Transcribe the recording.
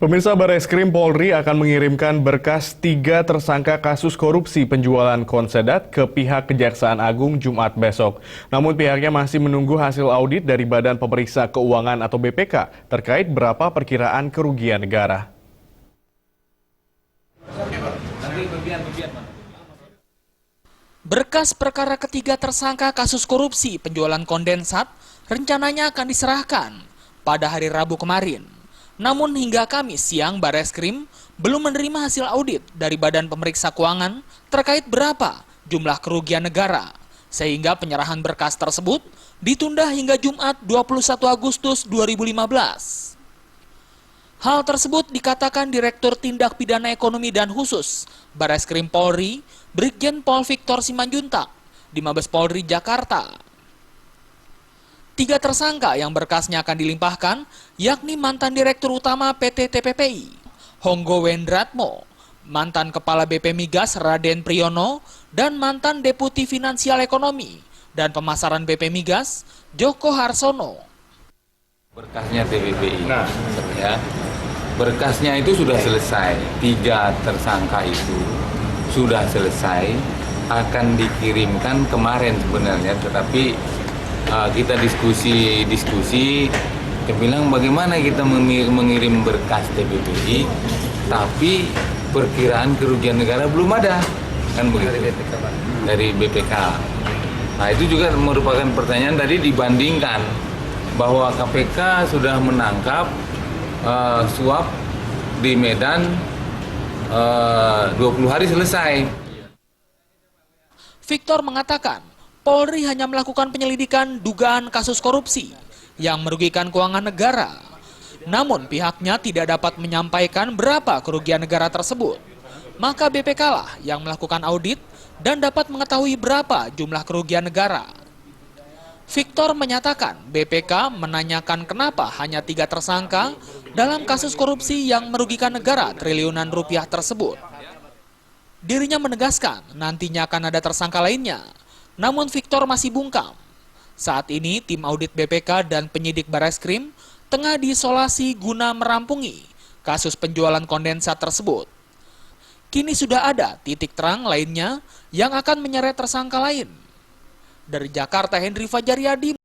Pemirsa, Barreskrim Polri akan mengirimkan berkas 3 tersangka kasus korupsi penjualan konsedat ke pihak Kejaksaan Agung Jumat besok. Namun pihaknya masih menunggu hasil audit dari Badan Pemeriksa Keuangan atau BPK terkait berapa perkiraan kerugian negara. Berkas perkara ketiga tersangka kasus korupsi penjualan kondensat rencananya akan diserahkan pada hari Rabu kemarin. Namun hingga Kamis siang Barreskrim belum menerima hasil audit dari Badan Pemeriksa Keuangan terkait berapa jumlah kerugian negara, sehingga penyerahan berkas tersebut ditunda hingga Jumat 21 Agustus 2015. Hal tersebut dikatakan Direktur Tindak Pidana Ekonomi dan Khusus Barreskrim Polri, Brigjen Pol Victor Simanjuntak di Mabes Polri Jakarta. 3 tersangka yang berkasnya akan dilimpahkan yakni mantan Direktur Utama PT TPPI, Honggo Wendratmo, mantan Kepala BP Migas Raden Priyono, dan mantan Deputi Finansial Ekonomi dan Pemasaran BP Migas, Joko Harsono. Berkasnya TPPI, ya. Berkasnya itu sudah selesai, 3 tersangka itu sudah selesai, akan dikirimkan kemarin sebenarnya, tetapi kita diskusi, dia bilang bagaimana kita mengirim berkas TPPI, tapi perkiraan kerugian negara belum ada, kan begitu, dari BPK. Nah itu juga merupakan pertanyaan tadi dibandingkan bahwa KPK sudah menangkap suap di Medan 20 hari selesai. Victor mengatakan Polri hanya melakukan penyelidikan dugaan kasus korupsi yang merugikan keuangan negara. Namun pihaknya tidak dapat menyampaikan berapa kerugian negara tersebut. Maka BPK lah yang melakukan audit dan dapat mengetahui berapa jumlah kerugian negara. Victor menyatakan BPK menanyakan kenapa hanya 3 tersangka dalam kasus korupsi yang merugikan negara triliunan rupiah tersebut. Dirinya menegaskan nantinya akan ada tersangka lainnya. Namun Victor masih bungkam. Saat ini tim audit BPK dan penyidik Barreskrim tengah diisolasi guna merampungi kasus penjualan kondensat tersebut. Kini sudah ada titik terang lainnya yang akan menyeret tersangka lain. Dari Jakarta, Henry Fajaryadi.